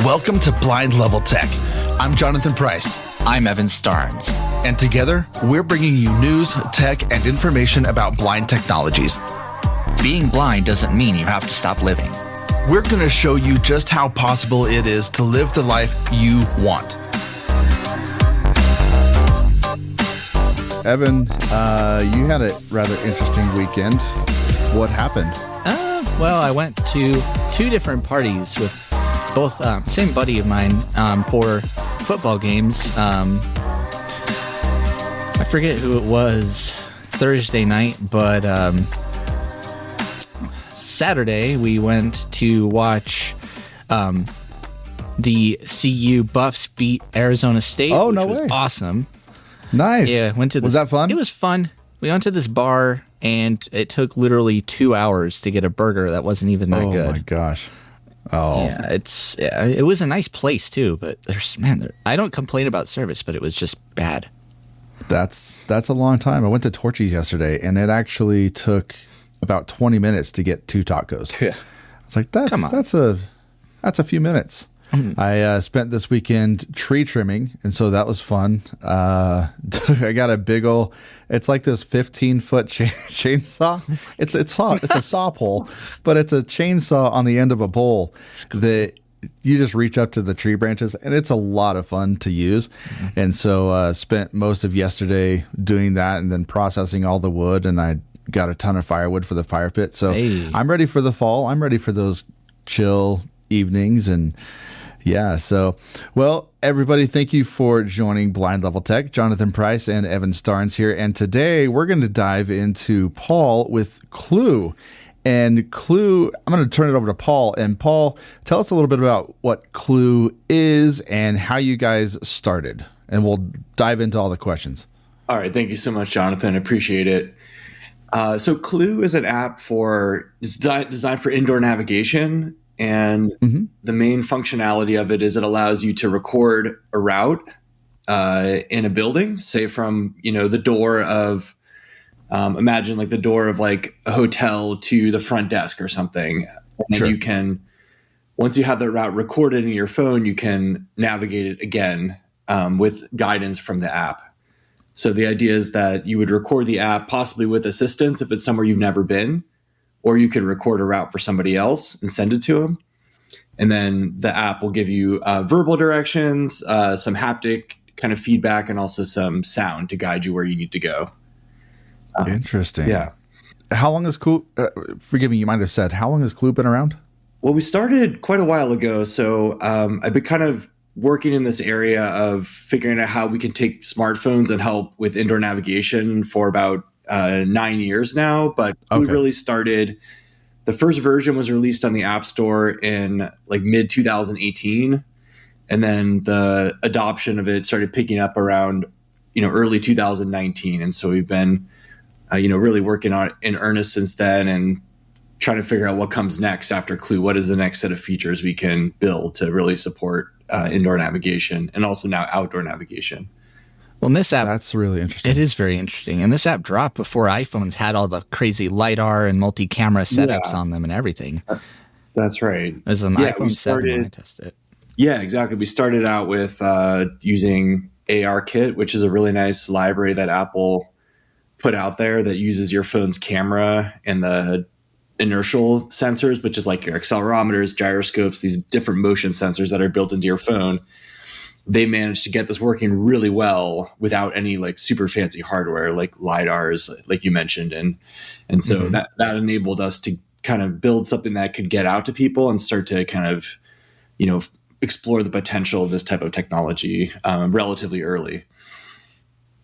Welcome to Blind Level Tech. I'm Jonathan Price. I'm Evan Starnes. And together, we're bringing you news, tech, and information about blind technologies. Being blind doesn't mean you have to stop living. We're going to show you just how possible it is to live the life you want. Evan, you had a rather interesting weekend. What happened? Well, I went to two different parties with both same buddy of mine for football games. I forget who it was Thursday night, but Saturday we went to watch the CU Buffs beat Arizona State. Oh, which no was way. Awesome. Nice. Yeah, went to this. Was that fun? It was fun. We went to this bar, and it took literally 2 hours to get a burger that wasn't even that good. Oh my gosh. Oh. Yeah, it was a nice place too, but I don't complain about service, but it was just bad. That's a long time. I went to Torchy's yesterday, and it actually took about 20 minutes to get 2 tacos. Yeah. I was like, that's a few minutes. I spent this weekend tree trimming, and so that was fun. I got a big old, it's like this 15-foot chainsaw. It's a saw pole, but it's a chainsaw on the end of a pole that you just reach up to the tree branches, and it's a lot of fun to use. Mm-hmm. And so spent most of yesterday doing that and then processing all the wood, and I got a ton of firewood for the fire pit. So I'm ready for the fall. I'm ready for those chill evenings. And yeah, so, well, everybody, thank you for joining Blind Level Tech. Jonathan Price and Evan Starnes here. And today we're going to dive into Paul with Clew. And Clew, I'm going to turn it over to Paul. And Paul, tell us a little bit about what Clew is and how you guys started. And we'll dive into all the questions. All right. Thank you so much, Jonathan. Appreciate it. So Clew is an app it's designed for indoor navigation. And the main functionality of it is it allows you to record a route in a building, say from, the door of, imagine like the door of like a hotel to the front desk or something. And then you can, once you have that route recorded in your phone, you can navigate it again with guidance from the app. So the idea is that you would record the app possibly with assistance if it's somewhere you've never been. Or you could record a route for somebody else and send it to them. And then the app will give you verbal directions, some haptic kind of feedback, and also some sound to guide you where you need to go. Interesting. Yeah. How long has Clew, forgive me, you might have said, how long has Clew been around? Well, we started quite a while ago. So I've been kind of working in this area of figuring out how we can take smartphones and help with indoor navigation for about 9 years now, but we really started. The first version was released on the App Store in like mid 2018, and then the adoption of it started picking up around early 2019, and so we've been really working on it in earnest since then, and trying to figure out what comes next after Clew. What is the next set of features we can build to really support indoor navigation and also now outdoor navigation. Well, in this app, that's really interesting. It is very interesting. And this app dropped before iPhones had all the crazy LiDAR and multi-camera setups on them and everything. That's right. It was an iPhone 7 when I tested it. Yeah, exactly. We started out with using ARKit, which is a really nice library that Apple put out there that uses your phone's camera and the inertial sensors, which is like your accelerometers, gyroscopes, these different motion sensors that are built into your phone. They managed to get this working really well without any like super fancy hardware like LiDARs, like you mentioned. And so that enabled us to kind of build something that could get out to people and start to kind of, explore the potential of this type of technology relatively early.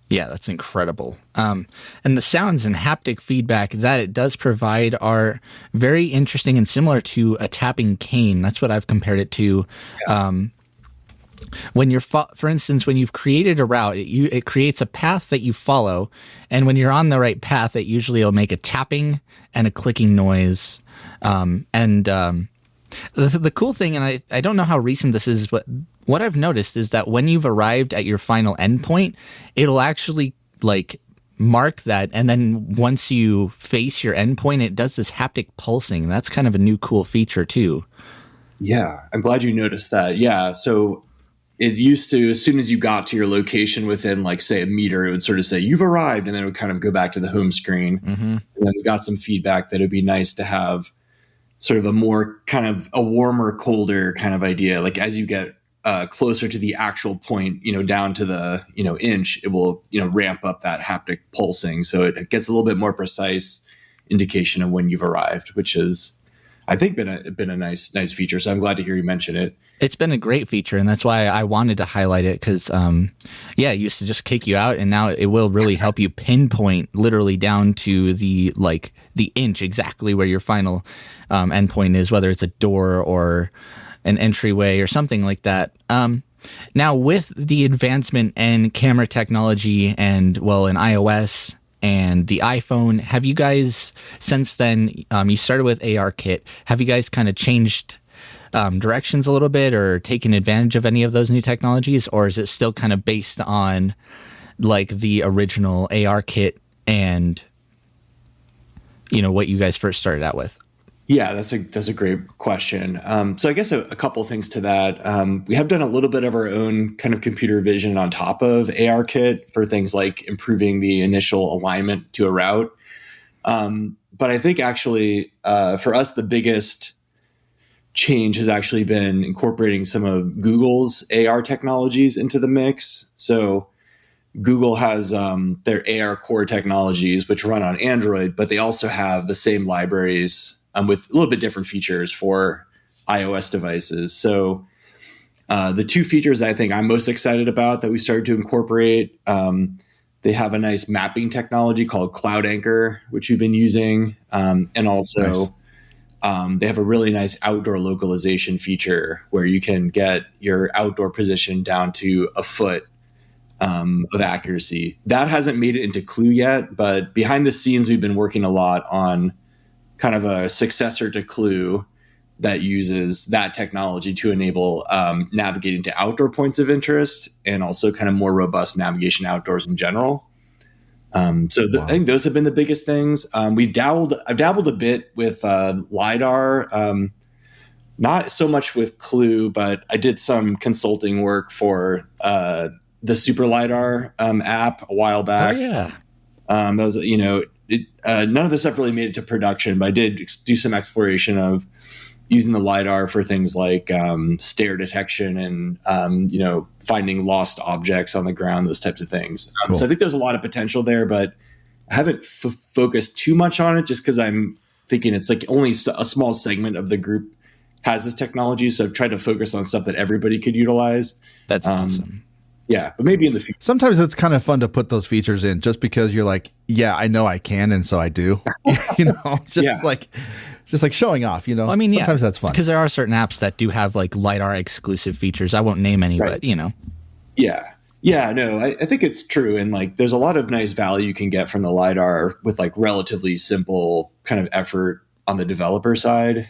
Yeah, that's incredible. And the sounds and haptic feedback that it does provide are very interesting and similar to a tapping cane. That's what I've compared it to. When you're, for instance, when you've created a route, it creates a path that you follow, and when you're on the right path, it usually will make a tapping and a clicking noise. The cool thing, and I don't know how recent this is, but what I've noticed is that when you've arrived at your final endpoint, it'll actually like mark that, and then once you face your endpoint, it does this haptic pulsing. That's kind of a new cool feature too. Yeah, I'm glad you noticed that. Yeah, so it used to, as soon as you got to your location within, like, say, a meter, it would sort of say, you've arrived, and then it would kind of go back to the home screen. Mm-hmm. And then we got some feedback that it'd be nice to have sort of a more kind of a warmer, colder kind of idea. Like, as you get closer to the actual point, down to the, inch, it will, ramp up that haptic pulsing. So it gets a little bit more precise indication of when you've arrived, which is, I think, been a nice feature. So I'm glad to hear you mention it. It's been a great feature, and that's why I wanted to highlight it, because, it used to just kick you out, and now it will really help you pinpoint literally down to the inch exactly where your final endpoint is, whether it's a door or an entryway or something like that. Now, with the advancement in camera technology and, in iOS and the iPhone, have you guys, since then, you started with ARKit, have you guys kind of changed directions a little bit or taken advantage of any of those new technologies, or is it still kind of based on like the original ARKit and what you guys first started out with? Yeah, that's a great question. So I guess a couple of things to that. We have done a little bit of our own kind of computer vision on top of ARKit for things like improving the initial alignment to a route. But I think actually for us, the biggest change has actually been incorporating some of Google's AR technologies into the mix. So Google has their AR core technologies, which run on Android, but they also have the same libraries with a little bit different features for iOS devices. So the two features I think I'm most excited about that we started to incorporate, they have a nice mapping technology called Cloud Anchor, which we've been using. And also they have a really nice outdoor localization feature where you can get your outdoor position down to a foot of accuracy. That hasn't made it into Clew yet, but behind the scenes, we've been working a lot on kind of a successor to Clew that uses that technology to enable navigating to outdoor points of interest and also kind of more robust navigation outdoors in general. I think those have been the biggest things. I've dabbled a bit with LiDAR, not so much with Clew, but I did some consulting work for the Super LiDAR app a while back. Oh yeah. That was, none of this stuff really made it to production, but I did do some exploration of using the LiDAR for things like stare detection and, finding lost objects on the ground, those types of things. Cool. So I think there's a lot of potential there, but I haven't focused too much on it just because I'm thinking it's like only a small segment of the group has this technology. So I've tried to focus on stuff that everybody could utilize. That's awesome. Yeah, but maybe in the future. Sometimes it's kind of fun to put those features in just because you're like, yeah, I know I can, and so I do. Just like showing off, I mean, sometimes that's fun. Because there are certain apps that do have like LiDAR exclusive features. I won't name any, right. But Yeah. Yeah, no, I think it's true. And like, there's a lot of nice value you can get from the LiDAR with like relatively simple kind of effort on the developer side.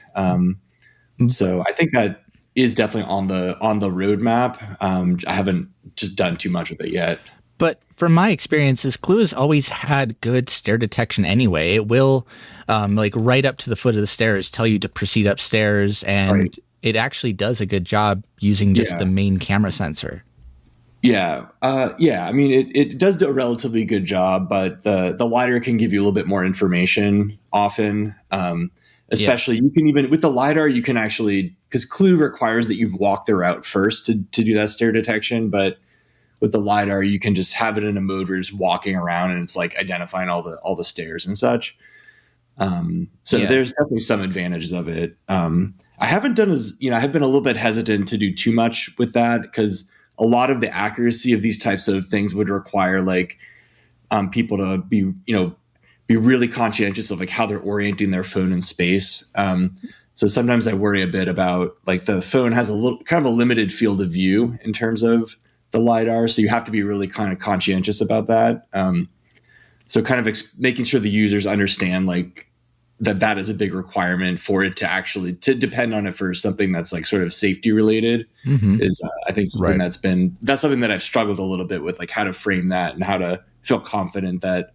So I think that is definitely on the roadmap. I haven't just done too much with it yet. But from my experiences, Clew has always had good stare detection anyway. It will, right up to the foot of the stairs, tell you to proceed upstairs, and it actually does a good job using just the main camera sensor. Yeah. I mean, it does do a relatively good job, but the LiDAR can give you a little bit more information often. Especially you can even with the LiDAR, you can actually, because Clew requires that you've walked the route first to do that stare detection. But with the LiDAR, you can just have it in a mode where you're just walking around and it's like identifying all the stairs and such. There's definitely some advantages of it. I haven't done I have been a little bit hesitant to do too much with that because a lot of the accuracy of these types of things would require like people to be really conscientious of like how they're orienting their phone in space. So sometimes I worry a bit about like the phone has a little kind of a limited field of view in terms of the LiDAR. So you have to be really kind of conscientious about that. So kind of making sure the users understand like that is a big requirement for it to actually to depend on it for something that's like sort of safety related is I think something that's something that I've struggled a little bit with, like how to frame that and how to feel confident that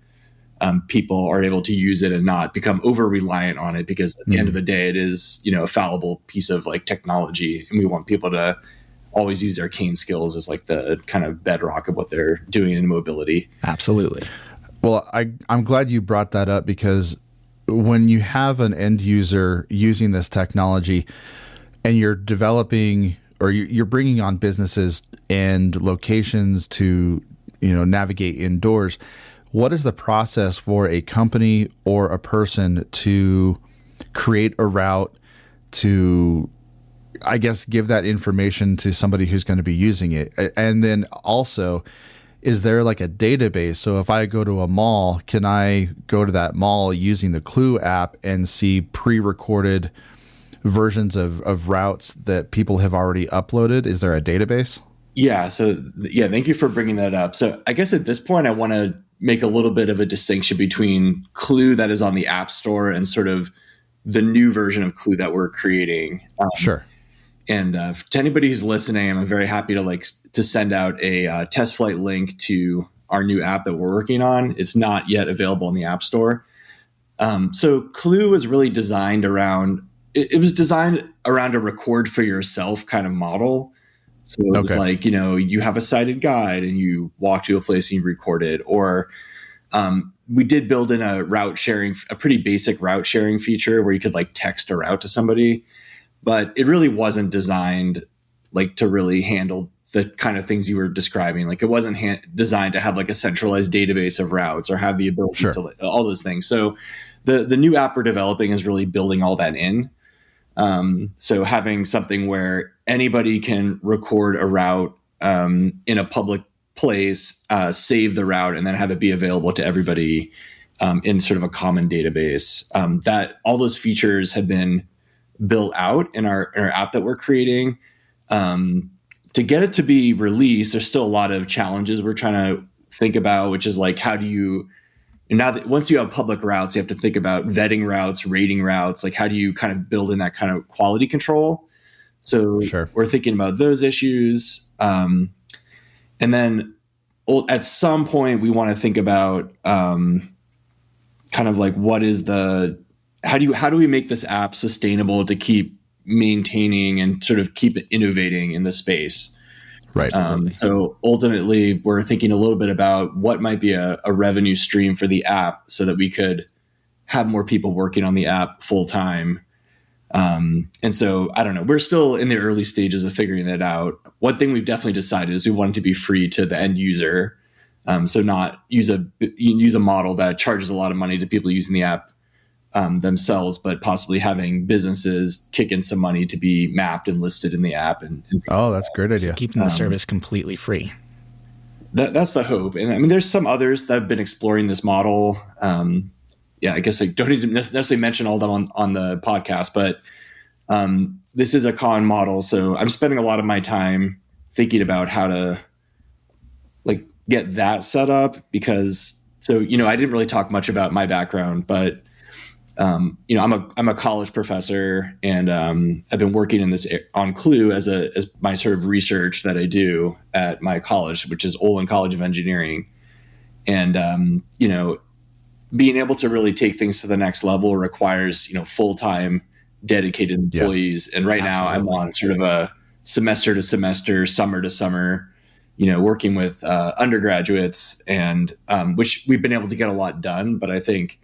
people are able to use it and not become over reliant on it, because at the end of the day, it is, you know, a fallible piece of like technology, and we want people to always use their cane skills as like the kind of bedrock of what they're doing in mobility. Absolutely. Well, I'm glad you brought that up, because when you have an end user using this technology and you're developing or you're bringing on businesses and locations to, you know, navigate indoors, what is the process for a company or a person to create a route, to, I guess, give that information to somebody who's going to be using it? And then also, is there like a database? So if I go to a mall, can I go to that mall using the Clew app and see pre-recorded versions of routes that people have already uploaded? Is there a database? Yeah. So thank you for bringing that up. So I guess at this point, I want to make a little bit of a distinction between Clew that is on the App Store and sort of the new version of Clew that we're creating. Sure. And to anybody who's listening, I'm very happy to send out a test flight link to our new app that we're working on. It's not yet available in the App Store. So Clew was really designed around, it was designed around a record for yourself kind of model. So it was like, you know, you have a sighted guide and you walk to a place and you record it. Or we did build in a pretty basic route sharing feature where you could like text a route to somebody. But it really wasn't designed like to really handle the kind of things you were describing. Like it wasn't designed to have like a centralized database of routes or have the ability to all those things. So the new app we're developing is really building all that in. So having something where anybody can record a route in a public place, save the route, and then have it be available to everybody in sort of a common database. That all those features have been built out in our app that we're creating. To get it to be released, there's still a lot of challenges we're trying to think about, which is like, how do you, now that once you have public routes, you have to think about vetting routes, rating routes, like how do you kind of build in that kind of quality control? So we're thinking about those issues. And then at some point we want to think about kind of like, what is how do we make this app sustainable to keep maintaining and sort of keep innovating in the space? Right. So ultimately, we're thinking a little bit about what might be a revenue stream for the app so that we could have more people working on the app full time. And so, I don't know, we're still in the early stages of figuring that out. One thing we've definitely decided is we want it to be free to the end user. So not use a model that charges a lot of money to people using the app themselves, but possibly having businesses kick in some money to be mapped and listed in the app. And that's a great idea. So keeping the service completely free. That's the hope. And I mean, there's some others that have been exploring this model. I guess I don't need to necessarily mention all of them on the podcast, but this is a common model. So I'm spending a lot of my time thinking about how to like get that set up, because I didn't really talk much about my background, but I'm a college professor, and I've been working on Clew as my sort of research that I do at my college, which is Olin College of Engineering. And being able to really take things to the next level requires full-time dedicated employees. And right now I'm on sort of a semester to semester, summer to summer, working with undergraduates, and which we've been able to get a lot done, but I think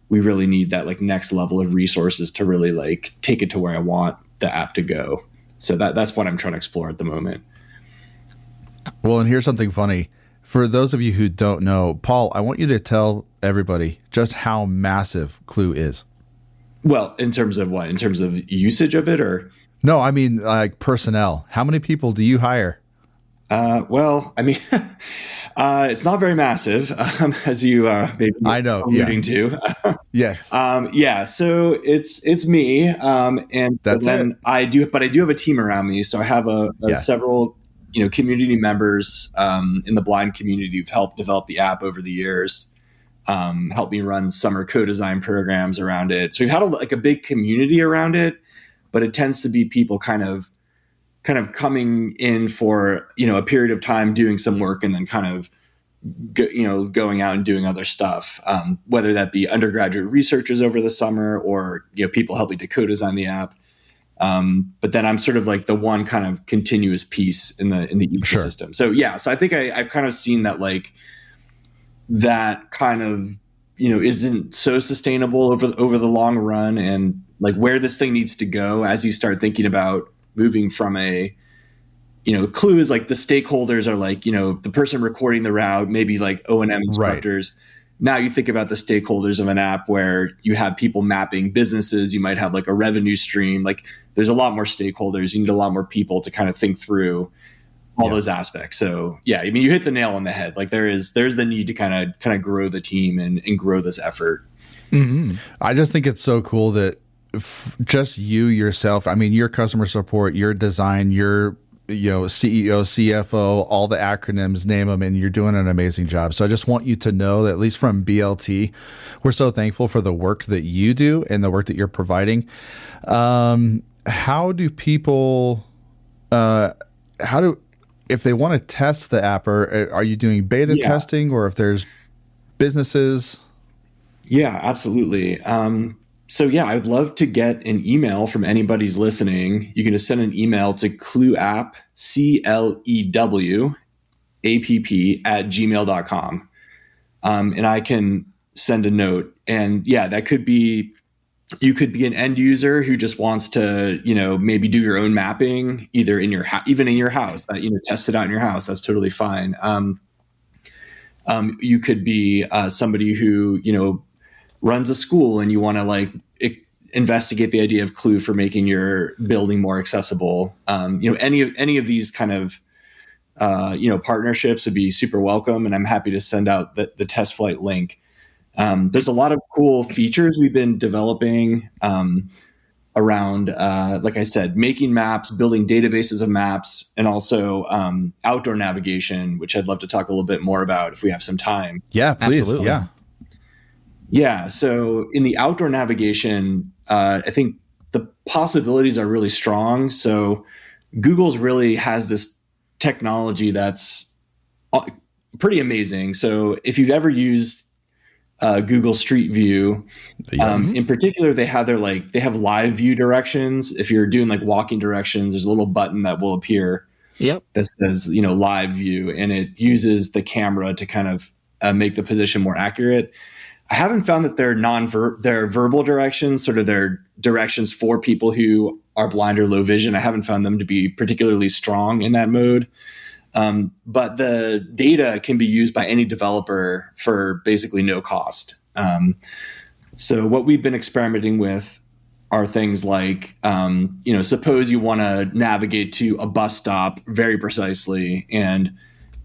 we really need that like next level of resources to really like take it to where I want the app to go. So that's what I'm trying to explore at the moment. Well, and here's something funny. For those of you who don't know, Paul, I want you to tell everybody just how massive Clew is. Well, in terms of what? In terms of usage of it, or? No, I mean like personnel. How many people do you hire? Well, I mean, it's not very massive, as you maybe I know alluding to. Yes. So it's me, and so then I do have a team around me. So I have several community members in the blind community who've helped develop the app over the years. helped me run summer co-design programs around it. So we've had a big community around it, but it tends to be people kind of coming in for, a period of time doing some work and then kind of, going out and doing other stuff, whether that be undergraduate researchers over the summer or, people helping to co-design the app. But then I'm sort of like the one kind of continuous piece in the ecosystem. Sure. So I think I've kind of seen that that kind of, isn't so sustainable over the long run, and like where this thing needs to go as you start thinking about moving from a, Clew is like the stakeholders are like, the person recording the route, maybe like O&M instructors. Right. Now you think about the stakeholders of an app where you have people mapping businesses, you might have like a revenue stream, like there's a lot more stakeholders. You need a lot more people to kind of think through all those aspects. So I mean, you hit the nail on the head. Like there's the need to kind of grow the team and grow this effort. Mm-hmm. I just think it's so cool that just you yourself, I mean, your customer support, your design, your CEO, CFO, all the acronyms, name them, and you're doing an amazing job. So I just want you to know that at least from BLT, we're so thankful for the work that you do and the work that you're providing. How do people, if they want to test the app, or are you doing beta testing, or if there's businesses? Yeah, absolutely. So I'd love to get an email from anybody's listening. You can just send an email to clewapp, CLEWAPP @gmail.com. And I can send a note. And that could be, you could be an end user who just wants to, maybe do your own mapping, either in your even in your house, that, test it out in your house. That's totally fine. You could be somebody who, runs a school and you want to investigate the idea of Clew for making your building more accessible. Any of these kind of, partnerships would be super welcome. And I'm happy to send out the test flight link. There's a lot of cool features we've been developing around, like I said, making maps, building databases of maps, and also outdoor navigation, which I'd love to talk a little bit more about if we have some time. Yeah, please. Absolutely. Yeah. Yeah. So in the outdoor navigation, I think the possibilities are really strong. So Google's really has this technology that's pretty amazing. So if you've ever used Google Street View, in particular, they have they have live view directions. If you're doing walking directions, there's a little button that will appear. Yep. That says, live view, and it uses the camera to kind of make the position more accurate. I haven't found that their verbal directions, sort of their directions for people who are blind or low vision, I haven't found them to be particularly strong in that mode. But the data can be used by any developer for basically no cost. So what we've been experimenting with are things like, suppose you want to navigate to a bus stop very precisely, and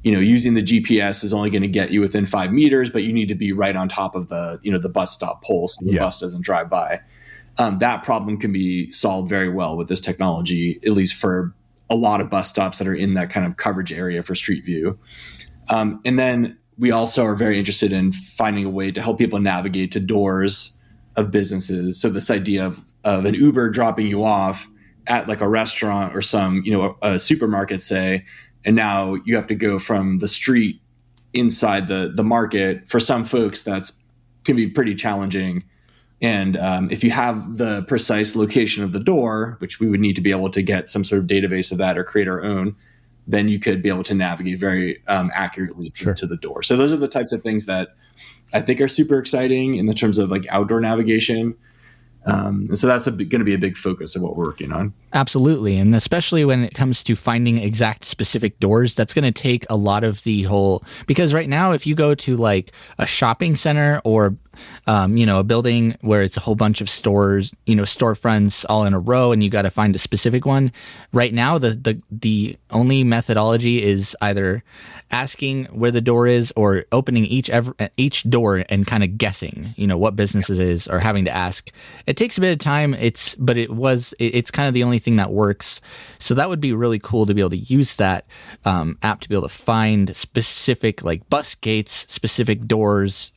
using the GPS is only going to get you within 5 meters, but you need to be right on top of the bus stop pole so the bus doesn't drive by. That problem can be solved very well with this technology, at least for a lot of bus stops that are in that kind of coverage area for Street View. And then we also are very interested in finding a way to help people navigate to doors of businesses. So this idea of an Uber dropping you off at a restaurant or some, a supermarket, say, and now you have to go from the street inside the market. For some folks, can be pretty challenging. And if you have the precise location of the door, which we would need to be able to get some sort of database of that or create our own, then you could be able to navigate very accurately to the door. So those are the types of things that I think are super exciting in the terms of outdoor navigation. And so that's going to be a big focus of what we're working on. Absolutely. And especially when it comes to finding exact specific doors, that's going to take a lot of the whole, because right now, if you go to a shopping center or, a building where it's a whole bunch of stores, storefronts all in a row, and you got to find a specific one. Right now, the only methodology is either asking where the door is or opening each door and kind of guessing, what business it is, or having to ask. It takes a bit of time. It's kind of the only thing that works. So that would be really cool to be able to use that app to be able to find specific bus gates, specific doors,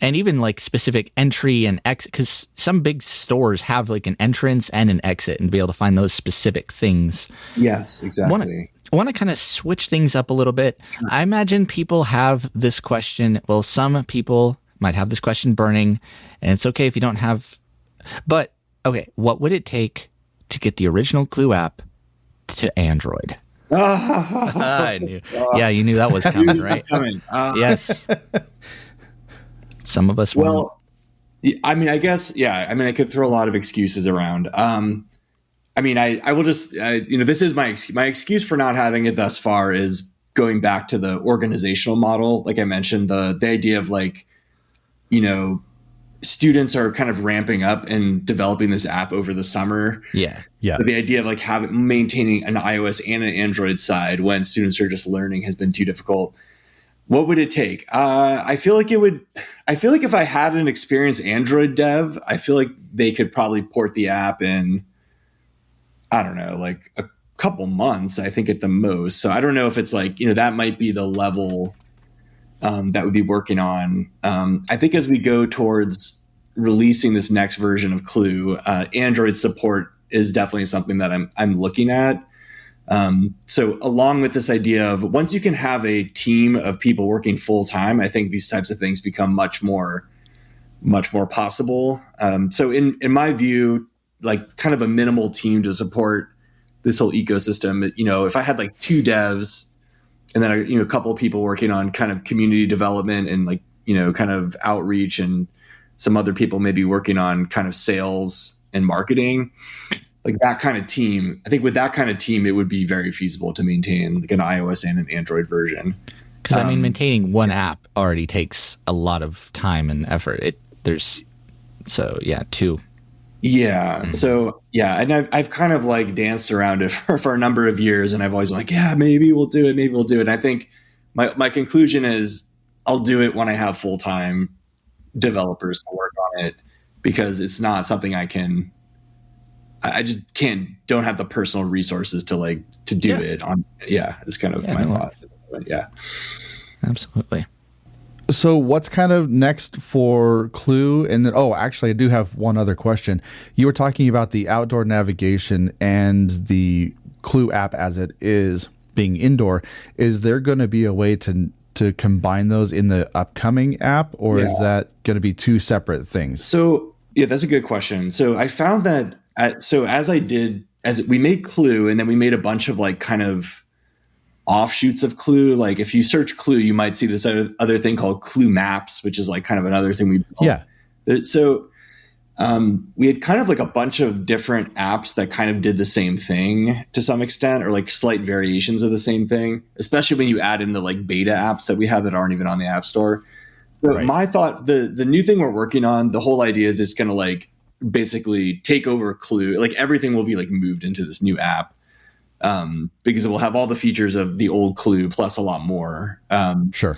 And even like specific entry and exit, because some big stores have like an entrance and an exit, and to be able to find those specific things. Yes, exactly. I want to kind of switch things up a little bit. Sure. I imagine people have this question. Well, some people might have this question burning, and it's okay if you don't have. But okay, what would it take to get the original Clew app to Android? I knew. Yeah, you knew that was coming, right? Yes. Some of us. Well, I mean, I guess, yeah. I mean, I could throw a lot of excuses around. I mean, I will just, this is my excuse for not having it thus far is going back to the organizational model. Like I mentioned, the idea of like, students are kind of ramping up and developing this app over the summer. Yeah. But the idea of like maintaining an iOS and an Android side when students are just learning has been too difficult. What would it take? I feel like if I had an experienced Android dev, I feel like they could probably port the app in, I don't know, like a couple months, I think at the most. So I don't know if it's like, that might be the level that would be working on. I think as we go towards releasing this next version of Clew, Android support is definitely something that I'm looking at. So along with this idea of once you can have a team of people working full time, I think these types of things become much more possible. So in my view, like kind of a minimal team to support this whole ecosystem, if I had like 2 devs and then a couple of people working on kind of community development and like, kind of outreach, and some other people maybe working on kind of sales and marketing, like that kind of team. I think with that kind of team, it would be very feasible to maintain like an iOS and an Android version. Because I mean, maintaining one app already takes a lot of time and effort. So yeah, 2. Yeah. Mm-hmm. So yeah, and I've kind of like danced around it for a number of years, and I've always been like, yeah, maybe we'll do it. Maybe we'll do it. And I think my conclusion is I'll do it when I have full-time developers to work on it, because it's not something I just don't have the personal resources to do it on. Yeah. It's kind of my thought. But yeah, absolutely. So what's kind of next for Clew? And then, actually, I do have one other question. You were talking about the outdoor navigation and the Clew app as it is being indoor. Is there going to be a way to combine those in the upcoming app, or is that going to be 2 separate things? So yeah, that's a good question. So I found that as we made Clew, and then we made a bunch of like kind of offshoots of Clew. Like if you search Clew, you might see this other thing called Clew Maps, which is like kind of another thing we built. Yeah. So we had kind of like a bunch of different apps that kind of did the same thing to some extent, or like slight variations of the same thing, especially when you add in the like beta apps that we have that aren't even on the App Store. So my thought, the new thing we're working on, the whole idea is it's going to like basically take over Clew. Like everything will be like moved into this new app. Because it will have all the features of the old Clew plus a lot more. Sure.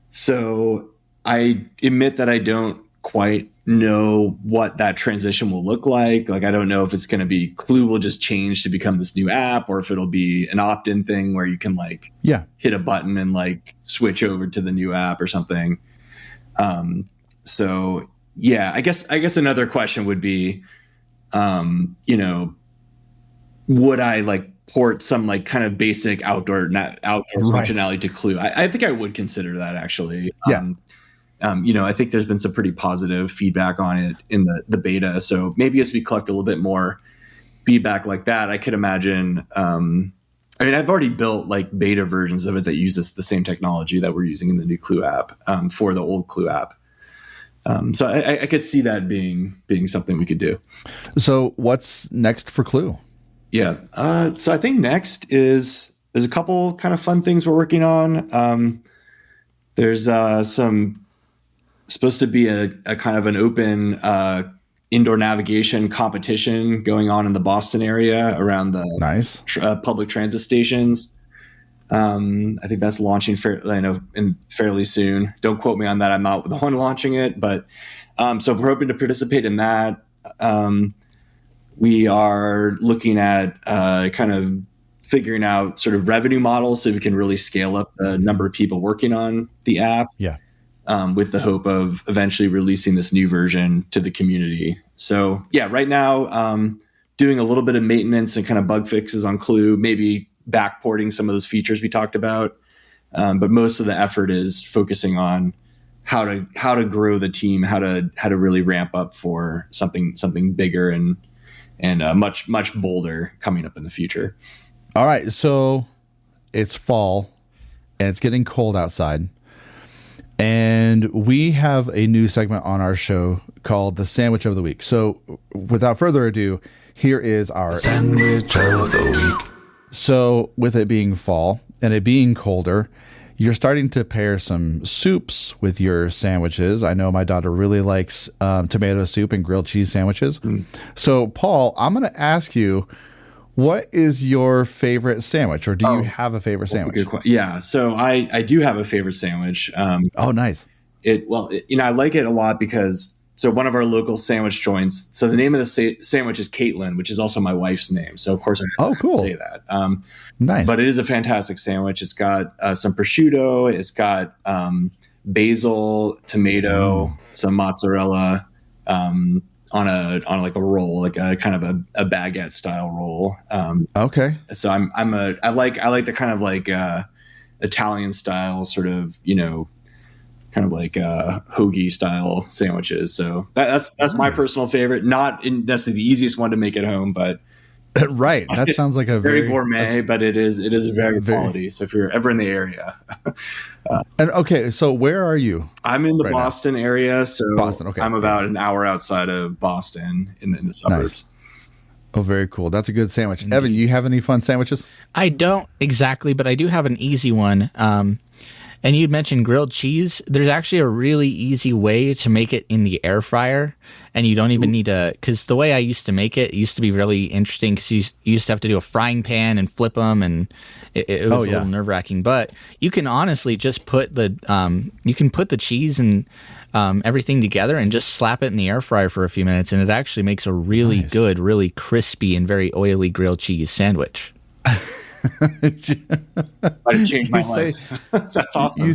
So I admit that I don't quite know what that transition will look like. Like, I don't know if it's going to be Clew will just change to become this new app, or if it'll be an opt-in thing where you can like hit a button and like switch over to the new app or something. So yeah, I guess another question would be, would I like port some like kind of basic outdoor functionality to Clew? I think I would consider that actually. I think there's been some pretty positive feedback on it in the beta. So maybe as we collect a little bit more feedback like that, I could imagine. I've already built like beta versions of it that uses the same technology that we're using in the new Clew app for the old Clew app. So I could see that being something we could do. So what's next for Clew? Yeah. So I think next there's a couple kind of fun things we're working on. There's some supposed to be a kind of an open indoor navigation competition going on in the Boston area around the public transit stations. I think that's launching fairly soon. Don't quote me on that. I'm not the one launching it, but so we're hoping to participate in that. We are looking at kind of figuring out sort of revenue models so we can really scale up the number of people working on the app. Yeah. with the hope of eventually releasing this new version to the community. So yeah, right now, doing a little bit of maintenance and kind of bug fixes on Clew, maybe backporting some of those features we talked about. But most of the effort is focusing on how to grow the team, how to really ramp up for something bigger and much bolder coming up in the future. All right, so it's fall and it's getting cold outside, and we have a new segment on our show called the Sandwich of the Week. So without further ado, here is our Sandwich of the Week. So with it being fall and it being colder, you're starting to pair some soups with your sandwiches. I know my daughter really likes tomato soup and grilled cheese sandwiches. So, Paul, I'm going to ask you, what is your favorite sandwich, or do you have a favorite sandwich? That's a good question. Yeah, so I do have a favorite sandwich. Nice. I like it a lot because one of our local sandwich joints. So the name of the sandwich is Caitlin, which is also my wife's name. So of course I have to say that. Nice. But it is a fantastic sandwich. It's got some prosciutto. It's got basil, tomato, some mozzarella on like a roll, like a kind of a baguette style roll. Okay. So I like the kind of like Italian style sort of, kind of like hoagie style sandwiches. So that's nice. My personal favorite. Not necessarily the easiest one to make at home, but right. That sounds like a very gourmet, but it is a very quality. So if you're ever in the area. And okay, so where are you? I'm in the Boston area. So Boston, okay. I'm about an hour outside of Boston in the suburbs. Nice. Oh, very cool. That's a good sandwich. Indeed. Evan, you have any fun sandwiches? I don't exactly, but I do have an easy one. And you'd mentioned grilled cheese. There's actually a really easy way to make it in the air fryer. And you don't even need to, because the way I used to make it used to be really interesting because you used to have to do a frying pan and flip them. And it was a little nerve wracking. But you can honestly just put the cheese and everything together and just slap it in the air fryer for a few minutes. And it actually makes a really good, really crispy and very oily grilled cheese sandwich. I changed my life. That's awesome.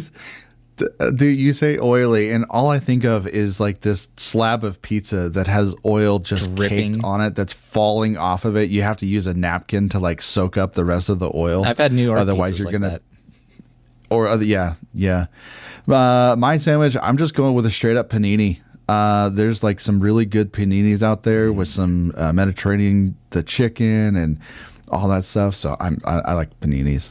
You say oily, and all I think of is like this slab of pizza that has oil just caked on it that's falling off of it. You have to use a napkin to like soak up the rest of the oil. I've had New York otherwise you're like gonna that. Or yeah. My sandwich, I'm just going with a straight up panini. There's like some really good paninis out there with some Mediterranean, the chicken and all that stuff. So I like paninis,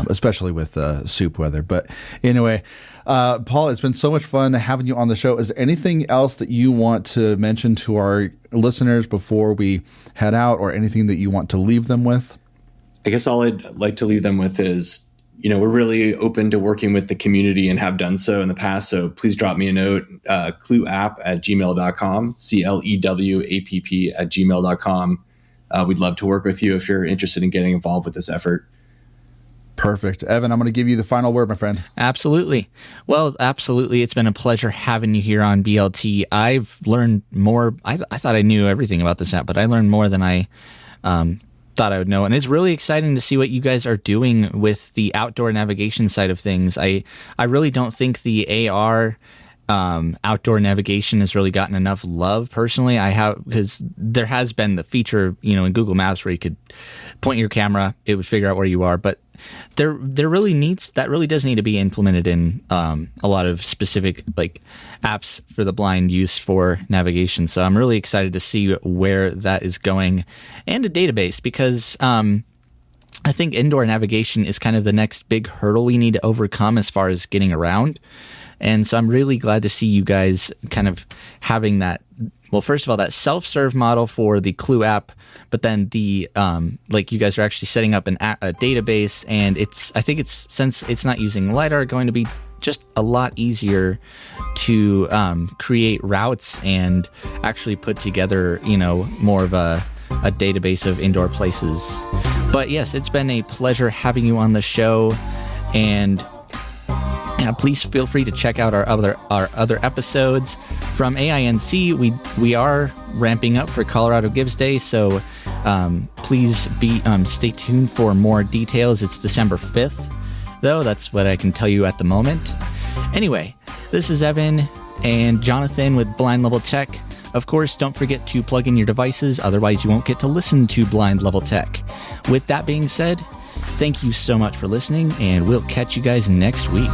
especially with soup weather. But anyway, Paul, it's been so much fun having you on the show. Is there anything else that you want to mention to our listeners before we head out, or anything that you want to leave them with? I guess all I'd like to leave them with is, we're really open to working with the community and have done so in the past. So please drop me a note, clewapp@gmail.com, CLEWAPP@gmail.com. We'd love to work with you if you're interested in getting involved with this effort. Perfect. Evan, I'm going to give you the final word, my friend. Absolutely. Well, absolutely. It's been a pleasure having you here on BLT. I've learned more. I thought I knew everything about this app, but I learned more than I thought I would know. And it's really exciting to see what you guys are doing with the outdoor navigation side of things. I really don't think the AR outdoor navigation has really gotten enough love personally. Because there has been the feature, in Google Maps where you could point your camera, it would figure out where you are. But there really does need to be implemented in a lot of specific like apps for the blind use for navigation. So I'm really excited to see where that is going, and a database, because I think indoor navigation is kind of the next big hurdle we need to overcome as far as getting around. And so I'm really glad to see you guys kind of having that. Well, first of all, that self-serve model for the Clew app, but then the like you guys are actually setting up a database, and I think it's, since it's not using LiDAR, going to be just a lot easier to create routes and actually put together, more of a database of indoor places. But yes, it's been a pleasure having you on the show, and please feel free to check out our other episodes from AINC. We are ramping up for Colorado Gives Day, so please stay tuned for more details. It's December 5th, though. That's what I can tell you at the moment. Anyway, This is Evan and Jonathan with Blind Level Tech. Of course, don't forget to plug in your devices, otherwise you won't get to listen to Blind Level Tech. With that being said, thank you so much for listening, and we'll catch you guys next week.